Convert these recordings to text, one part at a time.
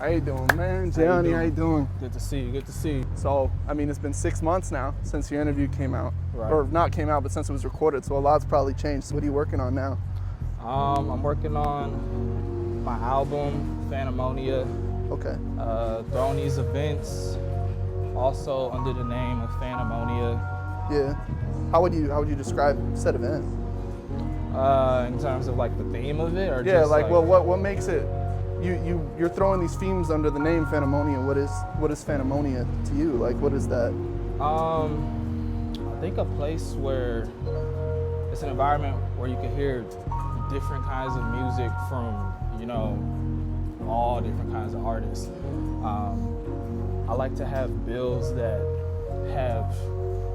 How you doing, man? JAIANI, how you doing? Good to see you, good to see you. So, I mean, it's been 6 months now since your interview came out. Right. Or not came out, but since it was recorded, so a lot's probably changed. What are you working on now? I'm working on my album, Phantomonia. Okay. Throwing these events, also under the name of Phantomonia. Yeah. How would you describe said event? In terms of like the theme of it, or Yeah, just well, what makes it? You're throwing these themes under the name Phantomonia. What is Phantomonia to you? Like, what is that? I think a place where it's an environment where you can hear different kinds of music from, you know, all different kinds of artists. I like to have bills that have,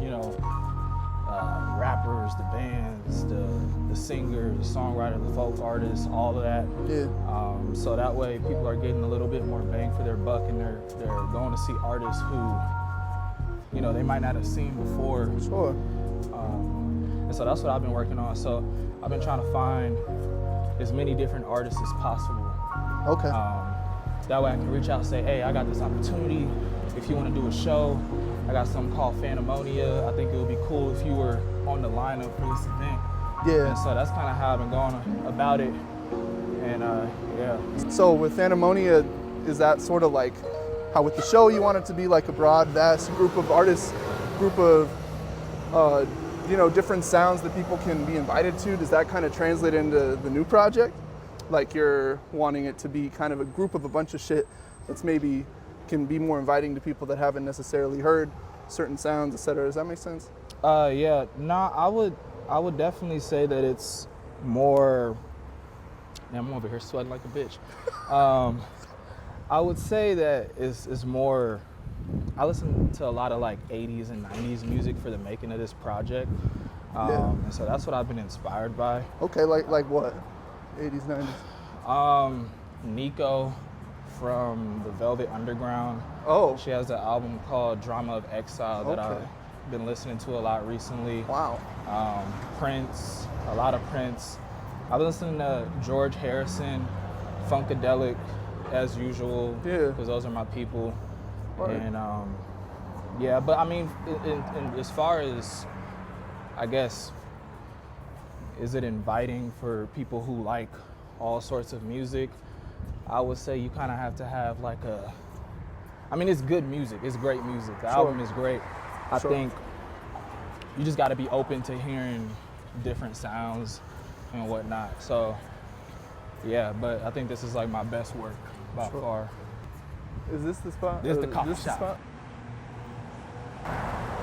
you know, rappers, the bands, the singers, the songwriter, the folk artists, all of that. Yeah. So that way people are getting a little bit more bang for their buck, and they're going to see artists who, you know, they might not have seen before. Sure. And so that's what I've been working on. So I've been trying to find as many different artists as possible. Okay. That way I can reach out and say, hey, I got this opportunity. If you want to do a show, I got something called Phantomonia. I think it would be cool if you were on the lineup for this event. Yeah. And so that's kind of how I've been going about it. And yeah. So with Phantomonia, is that sort of like how with the show you want it to be like a broad, vast group of artists, group of you know, different sounds that people can be invited to? Does that kind of translate into the new project? Like you're wanting it to be kind of a group of a bunch of shit that's maybe can be more inviting to people that haven't necessarily heard certain sounds, et cetera. Does that make sense? Yeah. No, I would definitely say that it's more. Man, I'm over here sweating like a bitch. I would say that it's more. I listen to a lot of like 80s and 90s music for the making of this project. Yeah. And so that's what I've been inspired by. Okay, like what? 80s, 90s? Nico from the Velvet Underground. Oh. She has an album called Drama of Exile that Okay. I've been listening to a lot recently. Wow. Prince, a lot of Prince. I've been listening to George Harrison, Funkadelic, as usual, Yeah. because those are my people. Right. And yeah, but I mean, in as far as, I guess, is it inviting for people who like all sorts of music? I would say you kind of have to have like I mean, it's good music, it's great music. The album is great. I think you just got to be open to hearing different sounds and whatnot. So yeah, but I think this is like my best work by far. Is this the spot? This is the coffee This the shop. spot?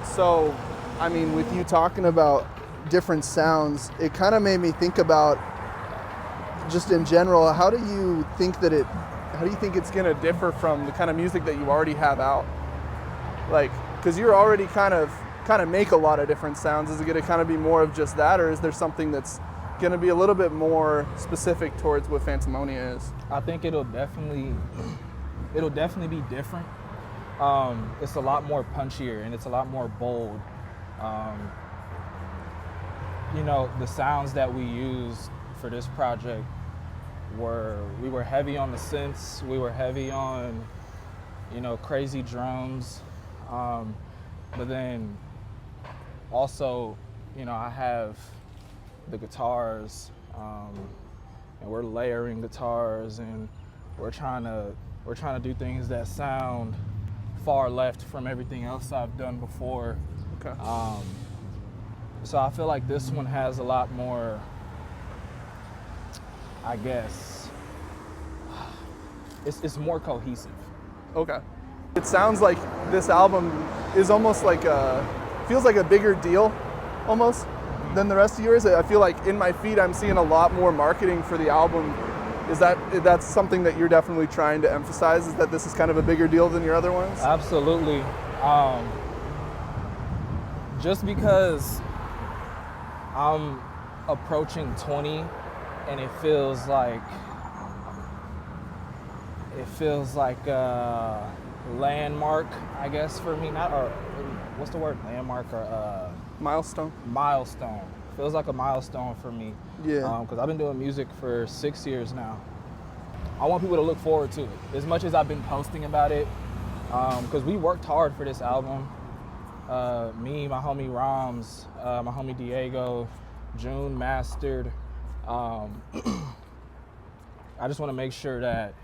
So, I mean, with you talking about different sounds, it kind of made me think about, just in general, how do you think it's gonna differ from the kind of music that you already have out? Like, because you're already kind of make a lot of different sounds. Is it gonna kind of be more of just that, or is there something that's gonna be a little bit more specific towards what Phantomonia is? I think it'll definitely be different. It's a lot more punchier and it's a lot more bold. You know, the sounds that we used for this project we were heavy on the synths, we were heavy on, you know, crazy drums, but then also, you know, I have the guitars, and we're layering guitars, and we're trying to do things that sound far left from everything else I've done before. Okay. So I feel like this one has a lot more, I guess, it's more cohesive. Okay. It sounds like this album is almost like feels like a bigger deal, almost, than the rest of yours. I feel like in my feed I'm seeing a lot more marketing for the album. That's something that you're definitely trying to emphasize, is that this is kind of a bigger deal than your other ones? Absolutely. Just because I'm approaching 20 and it feels like a landmark, I guess, for me. What's the word? Landmark or Milestone? Milestone. Feels like a milestone for me. Yeah. Because I've been doing music for 6 years now. I want people to look forward to it. As much as I've been posting about it, because we worked hard for this album. Me, my homie Roms, my homie Diego, June mastered. I just want to make sure that,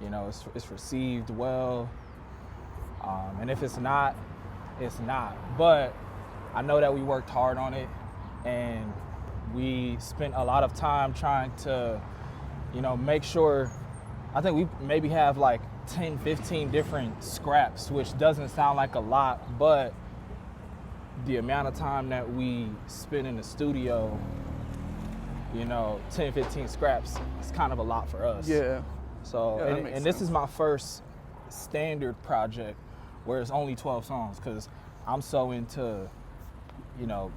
you know, it's received well. And if it's not, it's not. But I know that we worked hard on it, and we spent a lot of time trying to, you know, make sure. I think we maybe have like 10, 15 different scraps, which doesn't sound like a lot, but the amount of time that we spend in the studio, you know, 10, 15 scraps is kind of a lot for us. Yeah. So, Yeah, and this is my first standard project where it's only 12 songs, because I'm so into, you know,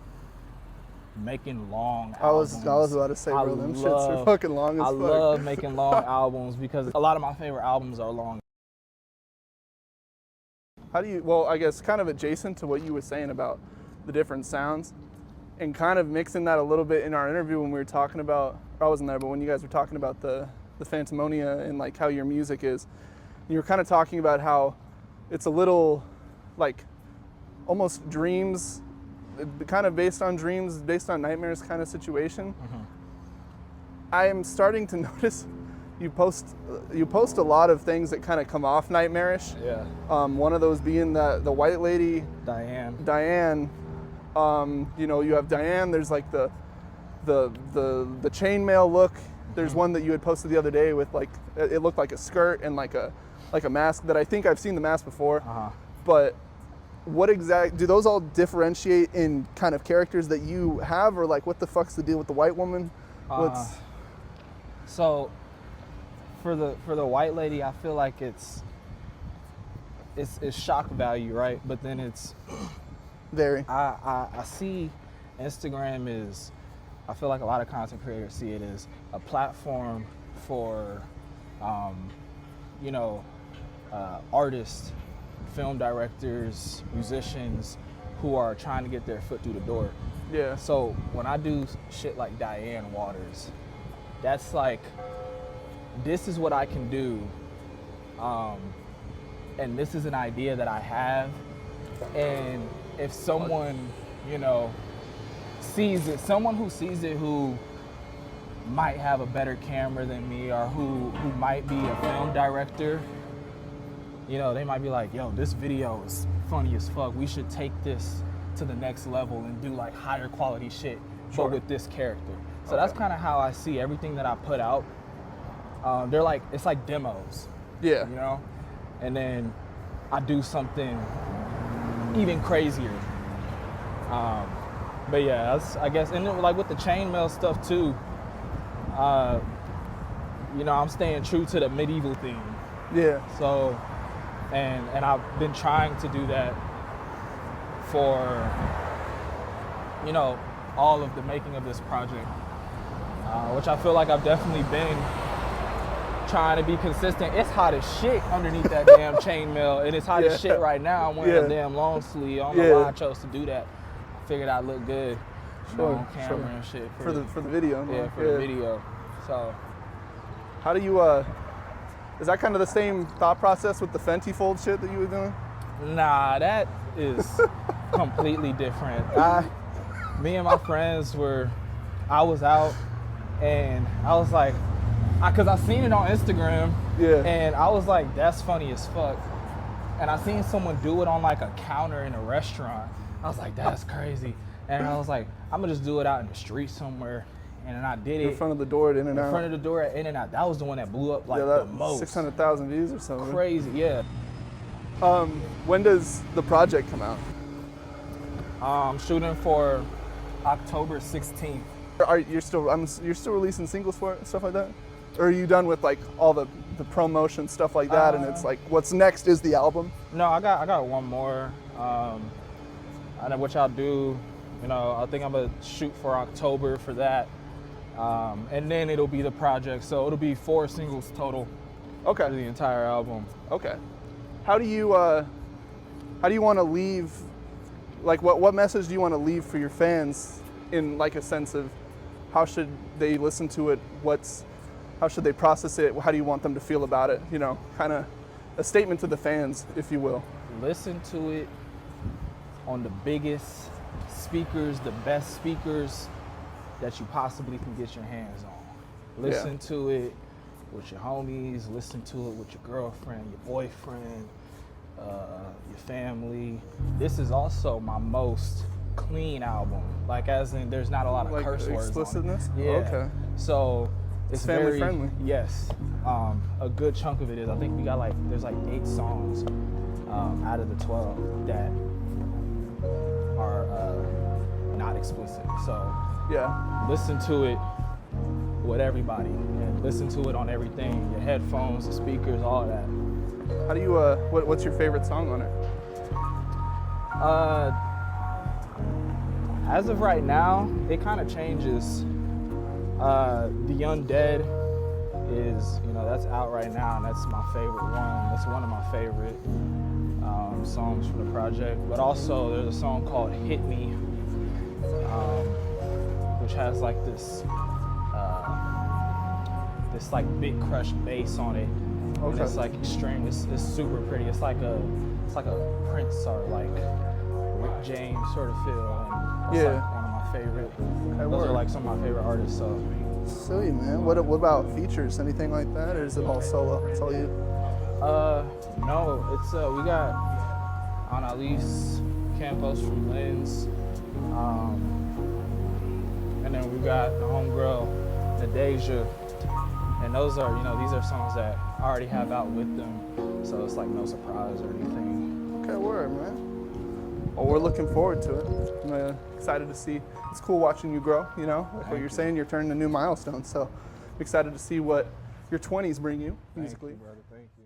making long albums. I was about to say, bro, them shits are fucking long as fuck. I love making long albums because a lot of my favorite albums are long. How do you, well, I guess kind of adjacent to what you were saying about the different sounds, and kind of mixing that a little bit in our interview when we were talking about, I wasn't there, but when you guys were talking about the Phantomonia and like how your music is, you were kind of talking about how it's a little like almost dreams, kind of based on dreams, based on nightmares kind of situation. Mm-hmm. I am starting to notice you post a lot of things that kind of come off nightmarish. Yeah. One of those being the white lady, Diane. You know, you have Diane. There's like the chainmail look. There's one that you had posted the other day with like, it looked like a skirt and like a mask that I think I've seen the mask before. Uh-huh. But what do those all differentiate in kind of characters that you have, or like what the fuck's the deal with the white woman? So for the white lady, I feel like it's shock value, right? But then it's very. I see Instagram is, I feel like a lot of content creators see it as a platform for, you know, artists, film directors, musicians who are trying to get their foot through the door. Yeah. So when I do shit like Diane Waters, that's like, this is what I can do, and this is an idea that I have, and if someone, you know, sees it, someone who sees it who might have a better camera than me, or who might be a film director, you know, they might be like, yo, this video is funny as fuck. We should take this to the next level and do like higher quality shit, but with this character. So that's kind of how I see everything that I put out. They're like, it's like demos. Yeah. You know? And then I do something even crazier. But yeah, that's, I guess, and then like with the chainmail stuff too, you know, I'm staying true to the medieval theme. Yeah. So, and I've been trying to do that for, you know, all of the making of this project, which I feel like I've definitely been trying to be consistent. It's hot as shit underneath that damn chainmail, and it's hot as shit right now. I'm wearing a damn long sleeve. I don't know why I chose to do that. I figured I'd look good, you know, on camera and shit for the video. Yeah, for the video. So, how do you? Is that kind of the same thought process with the Fenty fold shit that you were doing? Nah, that is completely different. Me and my friends I was out, and I was like, because I seen it on Instagram, and I was like, that's funny as fuck. And I seen someone do it on like a counter in a restaurant. I was like, that's crazy. And I was like, I'm gonna just do it out in the street somewhere. And then I did it. In front of the door at In-N-Out. In front of the door at In-N-Out. That was the one that blew up like the most. 600,000 views or something. Crazy, yeah. When does the project come out? I'm shooting for October 16th. You're still releasing singles for it and stuff like that? Or are you done with like all the promotion stuff like that, and it's like what's next is the album? No, I got one more, which I'll do. You know, I think I'm gonna shoot for October for that, and then it'll be the project. So it'll be 4 singles total. Okay. For the entire album. Okay. How do you want to leave? Like, what message do you want to leave for your fans, in like a sense of how should they listen to it? how should they process it? How do you want them to feel about it? You know, kind of a statement to the fans, if you will. Listen to it on the biggest speakers, the best speakers that you possibly can get your hands on. Listen to it with your homies, listen to it with your girlfriend, your boyfriend, your family. This is also my most clean album. Like, as in, there's not a lot of Like curse words explicitness? on it. Yeah. Okay. So it's family very friendly. Yes. A good chunk of it is. I think we got there's 8 songs out of the 12 that are not explicit. So Yeah. listen to it with everybody, and listen to it on everything, your headphones, the speakers, all of that. How do you, what's your favorite song on it? As of right now, it kind of changes. The Undead is, that's out right now, and that's my favorite one. That's one of my favorite songs from the project. But also, there's a song called Hit Me, which has this big crushed bass on it. Okay. And it's extreme. It's super pretty. It's like a Prince or Rick James sort of feel. And it's one of my favorite. Those are some of my favorite artists. So. Silly, man. What about features? Anything like that, or is it all solo? It's all you? No. It's we got Annalise Campos from Lens, and then we got the homegirl Nadeja, and those are these are songs that I already have out with them, so it's no surprise or anything. Okay, word, man. Well, we're looking forward to it. I'm excited to see. It's cool watching you grow, like what you're saying, you're turning a new milestone. So I'm excited to see what your 20s bring you musically. Thank you, brother. Thank you.